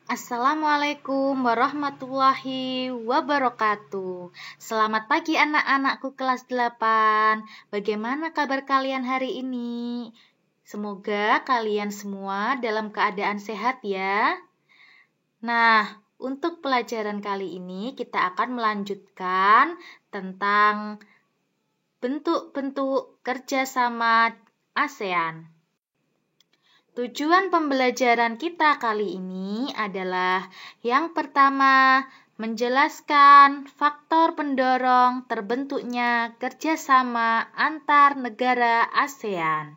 Assalamualaikum warahmatullahi wabarakatuh. Selamat pagi anak-anakku kelas 8. Bagaimana kabar kalian hari ini? Semoga kalian semua dalam keadaan sehat ya. Nah, untuk pelajaran kali ini kita akan melanjutkan tentang bentuk-bentuk kerjasama ASEAN. Tujuan pembelajaran kita kali ini adalah yang pertama, menjelaskan faktor pendorong terbentuknya kerjasama antar negara ASEAN.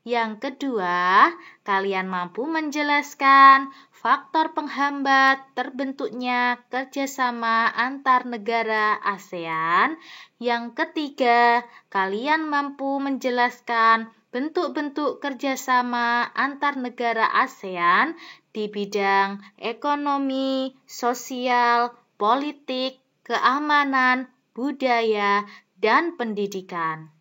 Yang kedua, kalian mampu menjelaskan faktor penghambat terbentuknya kerjasama antar negara ASEAN. Yang ketiga, kalian mampu menjelaskan bentuk-bentuk kerjasama antar negara ASEAN di bidang ekonomi, sosial, politik, keamanan, budaya, dan pendidikan.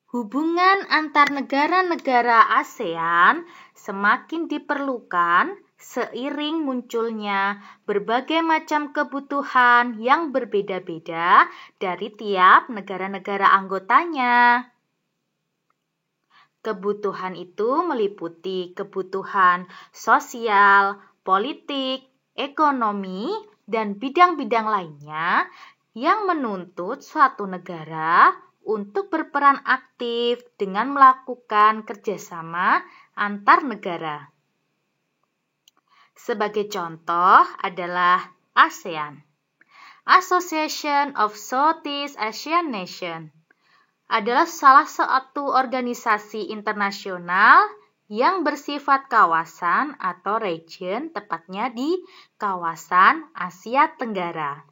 Hubungan antar negara-negara ASEAN semakin diperlukan seiring munculnya berbagai macam kebutuhan yang berbeda-beda dari tiap negara-negara anggotanya. Kebutuhan itu meliputi kebutuhan sosial, politik, ekonomi, dan bidang-bidang lainnya yang menuntut suatu negara untuk berperan aktif dengan melakukan kerjasama antar negara. Sebagai contoh adalah ASEAN, Association of Southeast Asian Nations, adalah salah satu organisasi internasional yang bersifat kawasan atau region, tepatnya di kawasan Asia Tenggara.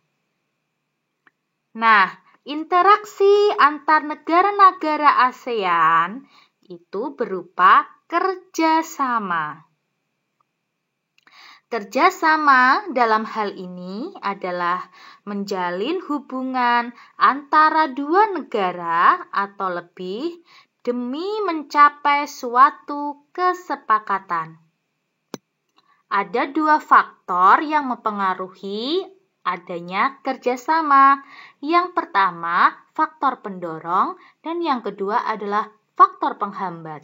Nah, interaksi antar negara-negara ASEAN itu berupa kerjasama. Kerjasama dalam hal ini adalah menjalin hubungan antara dua negara atau lebih demi mencapai suatu kesepakatan. Ada dua faktor yang mempengaruhi adanya kerjasama. Yang pertama, faktor pendorong, dan yang kedua adalah faktor penghambat.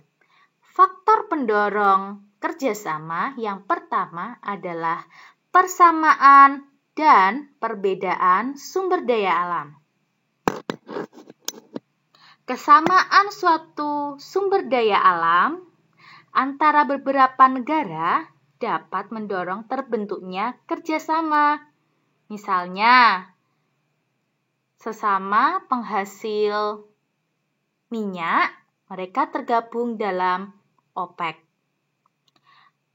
Faktor pendorong kerjasama yang pertama adalah persamaan dan perbedaan sumber daya alam. Kesamaan suatu sumber daya alam antara beberapa negara dapat mendorong terbentuknya kerjasama. Misalnya, sesama penghasil minyak, mereka tergabung dalam OPEC.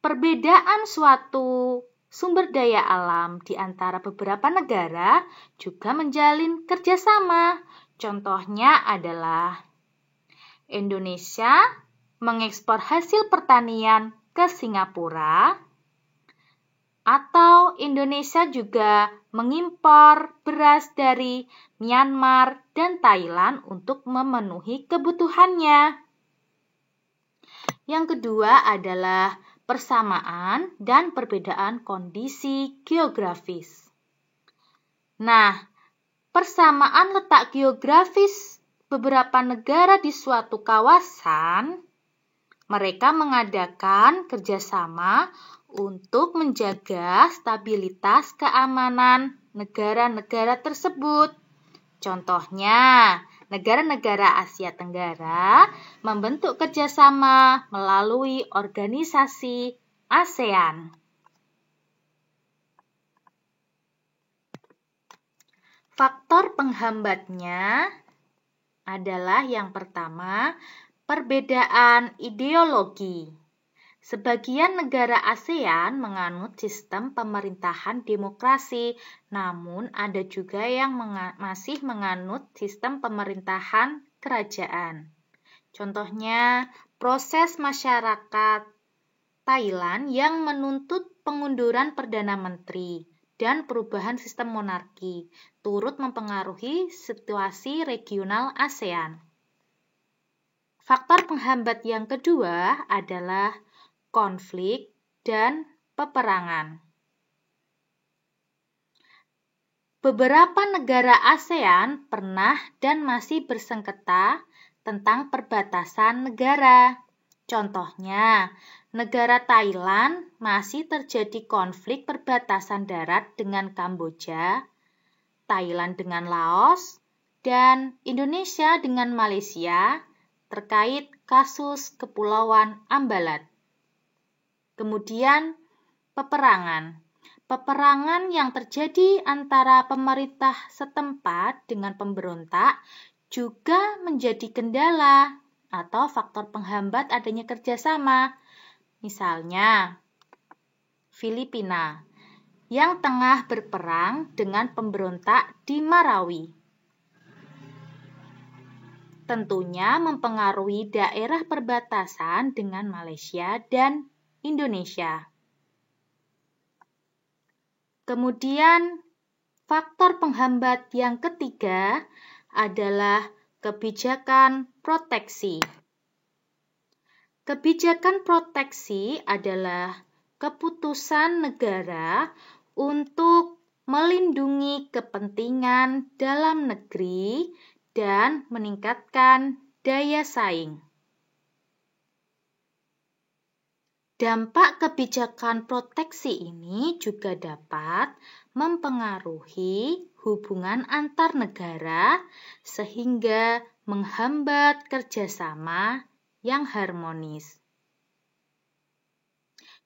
Perbedaan suatu sumber daya alam di antara beberapa negara juga menjalin kerjasama. Contohnya adalah Indonesia mengekspor hasil pertanian ke Singapura, atau Indonesia juga mengimpor beras dari Myanmar dan Thailand untuk memenuhi kebutuhannya. Yang kedua adalah persamaan dan perbedaan kondisi geografis. Nah, persamaan letak geografis beberapa negara di suatu kawasan, mereka mengadakan kerjasama untuk menjaga stabilitas keamanan negara-negara tersebut. Contohnya, negara-negara Asia Tenggara membentuk kerjasama melalui organisasi ASEAN. Faktor penghambatnya adalah yang pertama, perbedaan ideologi. Sebagian negara ASEAN menganut sistem pemerintahan demokrasi, namun ada juga yang masih menganut sistem pemerintahan kerajaan. Contohnya, proses masyarakat Thailand yang menuntut pengunduran Perdana Menteri dan perubahan sistem monarki turut mempengaruhi situasi regional ASEAN. Faktor penghambat yang kedua adalah konflik, dan peperangan. Beberapa negara ASEAN pernah dan masih bersengketa tentang perbatasan negara. Contohnya, negara Thailand masih terjadi konflik perbatasan darat dengan Kamboja, Thailand dengan Laos, dan Indonesia dengan Malaysia terkait kasus Kepulauan Ambalat. Kemudian, peperangan. Peperangan yang terjadi antara pemerintah setempat dengan pemberontak juga menjadi kendala atau faktor penghambat adanya kerjasama. Misalnya, Filipina yang tengah berperang dengan pemberontak di Marawi. Tentunya mempengaruhi daerah perbatasan dengan Malaysia dan Indonesia. Kemudian, faktor penghambat yang ketiga adalah kebijakan proteksi. Kebijakan proteksi adalah keputusan negara untuk melindungi kepentingan dalam negeri dan meningkatkan daya saing. Dampak kebijakan proteksi ini juga dapat mempengaruhi hubungan antar negara sehingga menghambat kerjasama yang harmonis.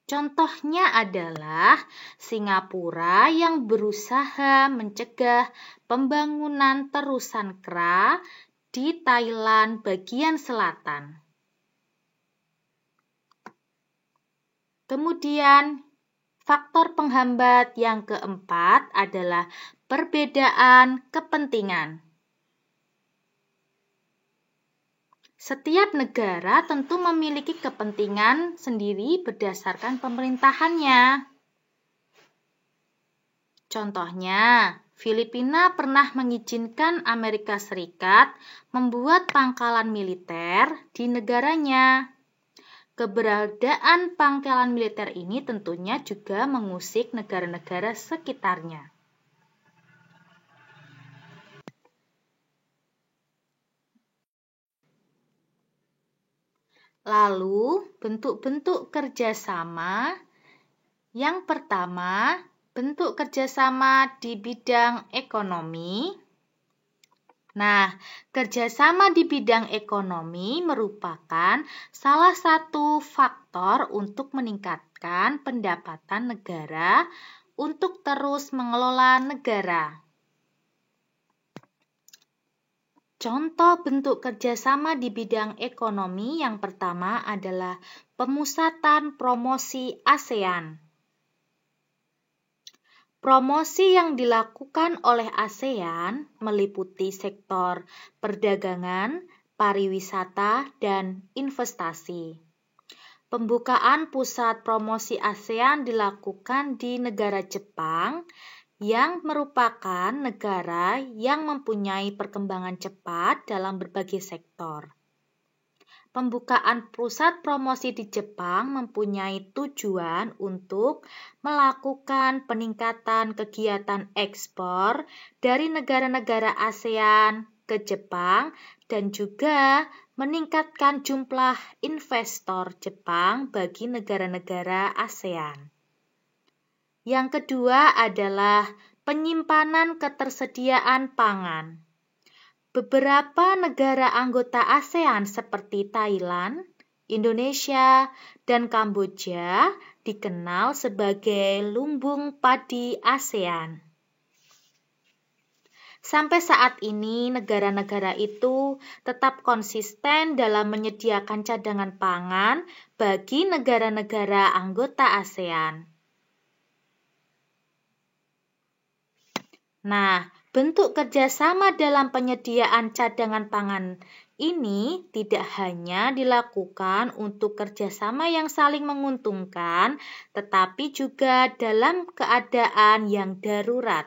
Contohnya adalah Singapura yang berusaha mencegah pembangunan terusan kera di Thailand bagian selatan. Kemudian, faktor penghambat yang keempat adalah perbedaan kepentingan. Setiap negara tentu memiliki kepentingan sendiri berdasarkan pemerintahannya. Contohnya, Filipina pernah mengizinkan Amerika Serikat membuat pangkalan militer di negaranya. Keberadaan pangkalan militer ini tentunya juga mengusik negara-negara sekitarnya. Lalu, bentuk-bentuk kerjasama. Yang pertama, bentuk kerjasama di bidang ekonomi. Nah, kerjasama di bidang ekonomi merupakan salah satu faktor untuk meningkatkan pendapatan negara untuk terus mengelola negara. Contoh bentuk kerjasama di bidang ekonomi yang pertama adalah pemusatan promosi ASEAN. Promosi yang dilakukan oleh ASEAN meliputi sektor perdagangan, pariwisata, dan investasi. Pembukaan pusat promosi ASEAN dilakukan di negara Jepang yang merupakan negara yang mempunyai perkembangan cepat dalam berbagai sektor. Pembukaan pusat promosi di Jepang mempunyai tujuan untuk melakukan peningkatan kegiatan ekspor dari negara-negara ASEAN ke Jepang dan juga meningkatkan jumlah investor Jepang bagi negara-negara ASEAN. Yang kedua adalah penyimpanan ketersediaan pangan. Beberapa negara anggota ASEAN seperti Thailand, Indonesia, dan Kamboja dikenal sebagai lumbung padi ASEAN. Sampai saat ini, negara-negara itu tetap konsisten dalam menyediakan cadangan pangan bagi negara-negara anggota ASEAN. Nah, bentuk kerjasama dalam penyediaan cadangan pangan ini tidak hanya dilakukan untuk kerjasama yang saling menguntungkan, tetapi juga dalam keadaan yang darurat.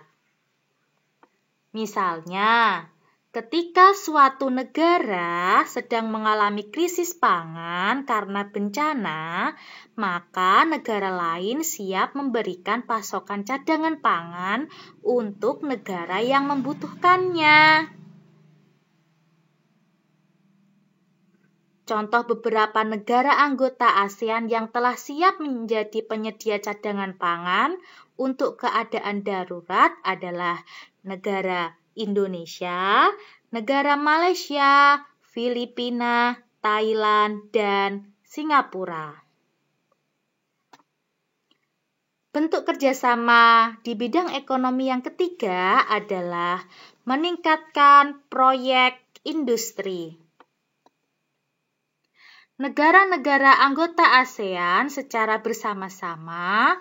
Misalnya, Ketika suatu negara sedang mengalami krisis pangan karena bencana, maka negara lain siap memberikan pasokan cadangan pangan untuk negara yang membutuhkannya. Contoh beberapa negara anggota ASEAN yang telah siap menjadi penyedia cadangan pangan untuk keadaan darurat adalah negara Indonesia, negara Malaysia, Filipina, Thailand, dan Singapura. Bentuk kerjasama di bidang ekonomi yang ketiga adalah meningkatkan proyek industri. Negara-negara anggota ASEAN secara bersama-sama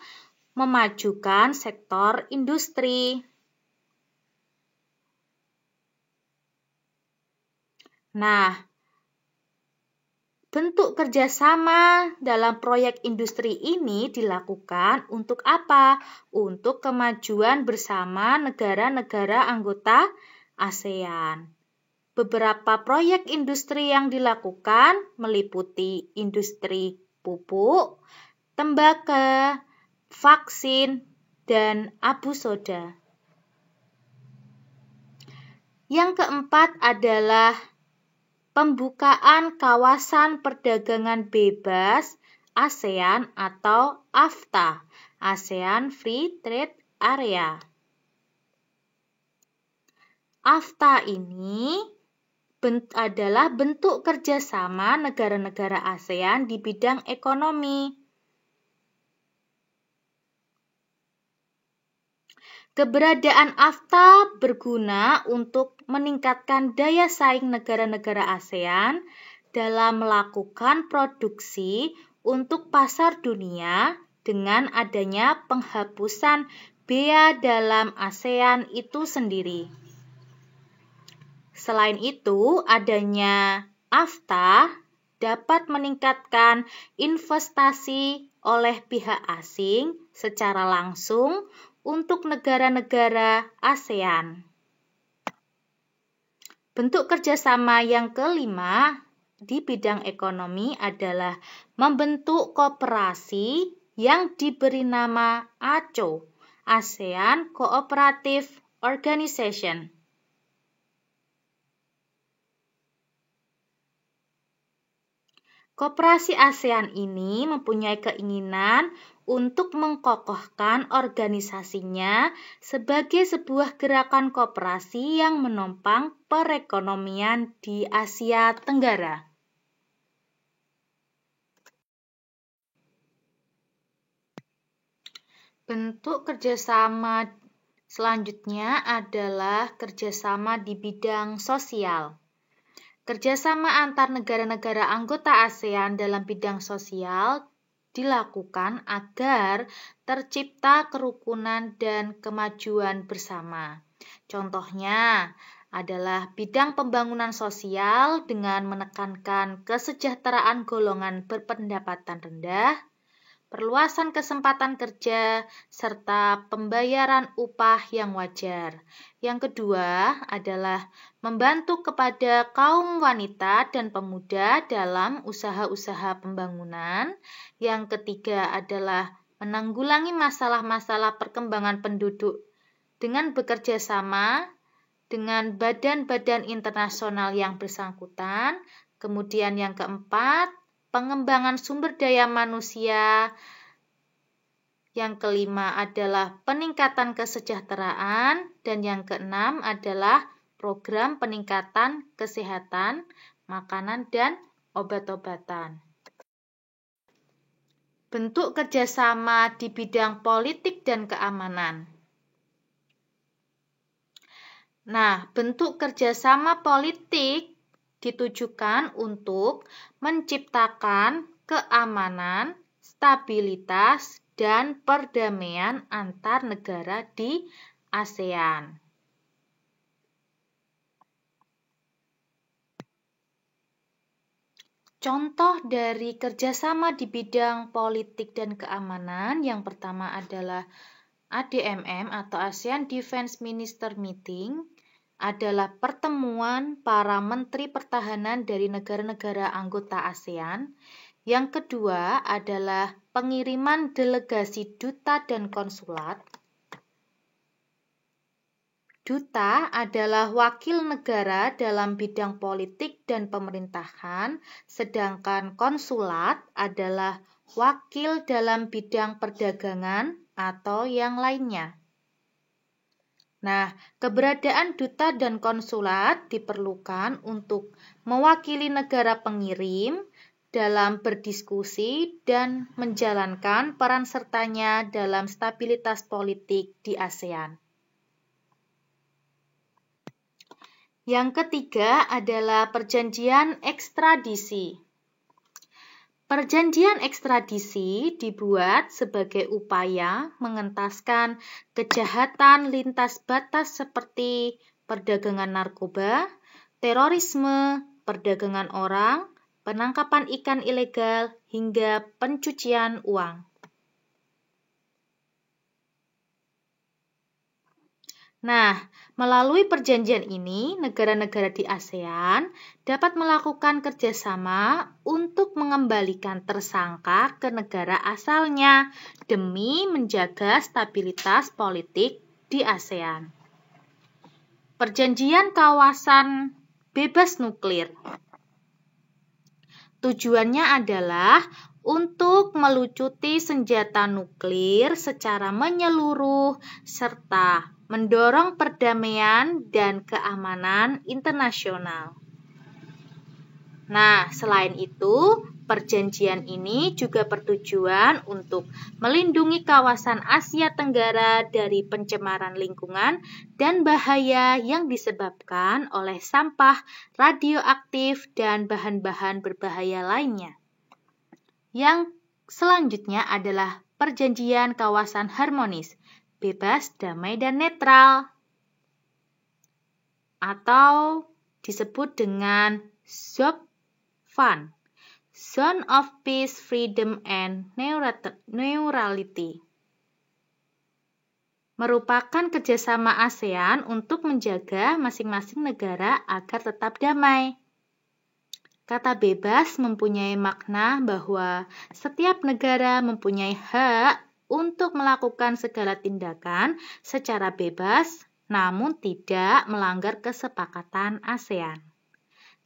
memajukan sektor industri. Nah, bentuk kerjasama dalam proyek industri ini dilakukan untuk apa? Untuk kemajuan bersama negara-negara anggota ASEAN. Beberapa proyek industri yang dilakukan meliputi industri pupuk, tembakau, vaksin, dan abu soda. Yang keempat adalah pembukaan kawasan perdagangan bebas ASEAN atau AFTA, ASEAN Free Trade Area. AFTA ini adalah bentuk kerjasama negara-negara ASEAN di bidang ekonomi. Keberadaan AFTA berguna untuk meningkatkan daya saing negara-negara ASEAN dalam melakukan produksi untuk pasar dunia dengan adanya penghapusan bea dalam ASEAN itu sendiri. Selain itu, adanya AFTA dapat meningkatkan investasi oleh pihak asing secara langsung untuk negara-negara ASEAN. Bentuk kerjasama yang kelima di bidang ekonomi adalah membentuk koperasi yang diberi nama ACO, ASEAN Cooperative Organization. Koperasi ASEAN ini mempunyai keinginan untuk mengkokohkan organisasinya sebagai sebuah gerakan koperasi yang menopang perekonomian di Asia Tenggara. Bentuk kerjasama selanjutnya adalah kerjasama di bidang sosial. Kerjasama antar negara-negara anggota ASEAN dalam bidang sosial dilakukan agar tercipta kerukunan dan kemajuan bersama. Contohnya adalah bidang pembangunan sosial dengan menekankan kesejahteraan golongan berpendapatan rendah, perluasan kesempatan kerja, serta pembayaran upah yang wajar. Yang kedua adalah membantu kepada kaum wanita dan pemuda dalam usaha-usaha pembangunan. Yang ketiga adalah menanggulangi masalah-masalah perkembangan penduduk dengan bekerja sama dengan badan-badan internasional yang bersangkutan. Kemudian yang keempat, pengembangan sumber daya manusia. Yang kelima adalah peningkatan kesejahteraan, dan yang keenam adalah program peningkatan kesehatan, makanan, dan obat-obatan. Bentuk kerjasama di bidang politik dan keamanan. Nah, bentuk kerjasama politik ditujukan untuk menciptakan keamanan, stabilitas, dan perdamaian antar negara di ASEAN. Contoh dari kerjasama di bidang politik dan keamanan yang pertama adalah ADMM atau ASEAN Defense Minister Meeting adalah pertemuan para menteri pertahanan dari negara-negara anggota ASEAN. Yang kedua adalah pengiriman delegasi duta dan konsulat. Duta adalah wakil negara dalam bidang politik dan pemerintahan, sedangkan konsulat adalah wakil dalam bidang perdagangan atau yang lainnya. Nah, keberadaan duta dan konsulat diperlukan untuk mewakili negara pengirim dalam berdiskusi dan menjalankan peran sertanya dalam stabilitas politik di ASEAN. Yang ketiga adalah perjanjian ekstradisi. Perjanjian ekstradisi dibuat sebagai upaya mengentaskan kejahatan lintas batas seperti perdagangan narkoba, terorisme, perdagangan orang, penangkapan ikan ilegal, hingga pencucian uang. Nah, melalui perjanjian ini, negara-negara di ASEAN dapat melakukan kerjasama untuk mengembalikan tersangka ke negara asalnya demi menjaga stabilitas politik di ASEAN. Perjanjian kawasan bebas nuklir. Tujuannya adalah untuk melucuti senjata nuklir secara menyeluruh serta mendorong perdamaian dan keamanan internasional. Nah, selain itu, perjanjian ini juga bertujuan untuk melindungi kawasan Asia Tenggara dari pencemaran lingkungan dan bahaya yang disebabkan oleh sampah radioaktif dan bahan-bahan berbahaya lainnya. Yang selanjutnya adalah perjanjian kawasan harmonis, bebas, damai, dan netral, atau disebut dengan ZOPFAN, Zone of Peace, Freedom, and Neutrality. Merupakan kerjasama ASEAN untuk menjaga masing-masing negara agar tetap damai. Kata bebas mempunyai makna bahwa setiap negara mempunyai hak untuk melakukan segala tindakan secara bebas, namun tidak melanggar kesepakatan ASEAN.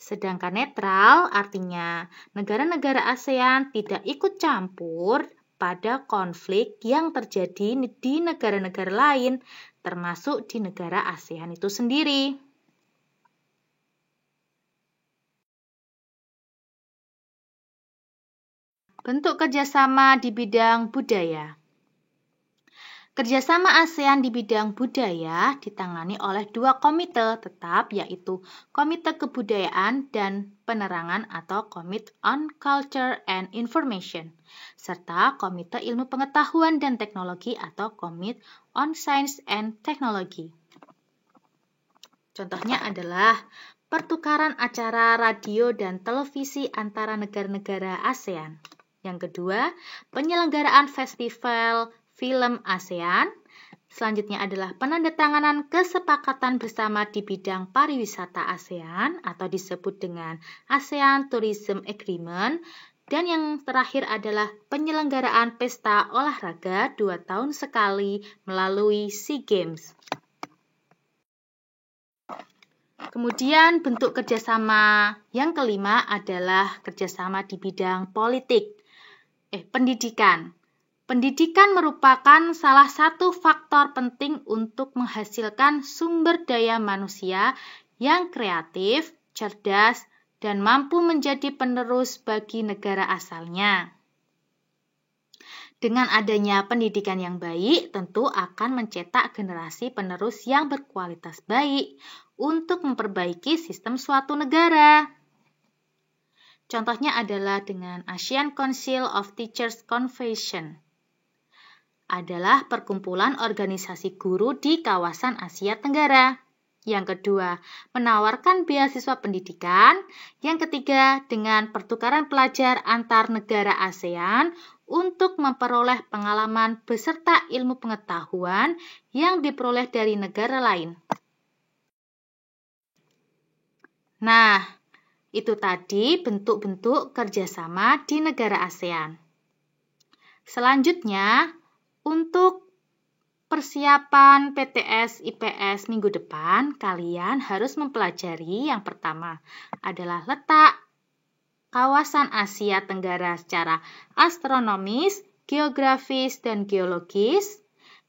Sedangkan netral artinya negara-negara ASEAN tidak ikut campur pada konflik yang terjadi di negara-negara lain, termasuk di negara ASEAN itu sendiri. Bentuk kerjasama di bidang budaya. Kerjasama ASEAN di bidang budaya ditangani oleh dua komite tetap, yaitu Komite Kebudayaan dan Penerangan atau Committee on Culture and Information, serta Komite Ilmu Pengetahuan dan Teknologi atau Committee on Science and Technology. Contohnya adalah pertukaran acara radio dan televisi antara negara-negara ASEAN. Yang kedua, penyelenggaraan festival film ASEAN. Selanjutnya adalah penandatanganan kesepakatan bersama di bidang pariwisata ASEAN atau disebut dengan ASEAN Tourism Agreement. Dan yang terakhir adalah penyelenggaraan pesta olahraga 2 tahun sekali melalui SEA Games. Kemudian bentuk kerjasama yang kelima adalah kerjasama di bidang pendidikan. Pendidikan merupakan salah satu faktor penting untuk menghasilkan sumber daya manusia yang kreatif, cerdas, dan mampu menjadi penerus bagi negara asalnya. Dengan adanya pendidikan yang baik, tentu akan mencetak generasi penerus yang berkualitas baik untuk memperbaiki sistem suatu negara. Contohnya adalah dengan ASEAN Council of Teachers Convention. Adalah perkumpulan organisasi guru di kawasan Asia Tenggara. Yang kedua, menawarkan beasiswa pendidikan. Yang ketiga, dengan pertukaran pelajar antar negara ASEAN untuk memperoleh pengalaman beserta ilmu pengetahuan yang diperoleh dari negara lain. Nah, itu tadi bentuk-bentuk kerjasama di negara ASEAN. Selanjutnya, untuk persiapan PTS IPS minggu depan, kalian harus mempelajari yang pertama adalah letak kawasan Asia Tenggara secara astronomis, geografis, dan geologis.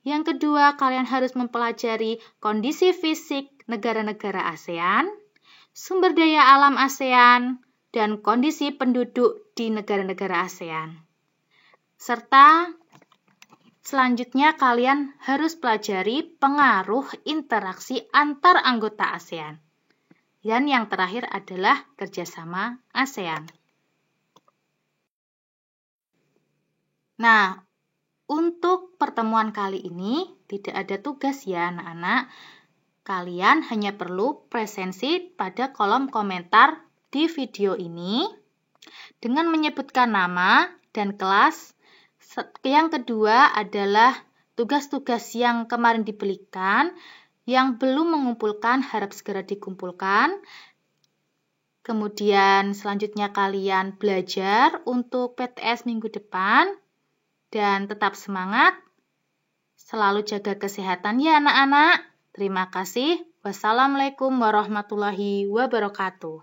Yang kedua, kalian harus mempelajari kondisi fisik negara-negara ASEAN, sumber daya alam ASEAN, dan kondisi penduduk di negara-negara ASEAN. Serta selanjutnya kalian harus pelajari pengaruh interaksi antar anggota ASEAN. Dan yang terakhir adalah kerjasama ASEAN. Nah, untuk pertemuan kali ini tidak ada tugas ya anak-anak. Kalian hanya perlu presensi pada kolom komentar di video ini dengan menyebutkan nama dan kelas. Yang kedua adalah tugas-tugas yang kemarin diberikan, yang belum mengumpulkan harap segera dikumpulkan. Kemudian selanjutnya kalian belajar untuk PTS minggu depan. Dan tetap semangat, selalu jaga kesehatan ya anak-anak. Terima kasih. Wassalamualaikum warahmatullahi wabarakatuh.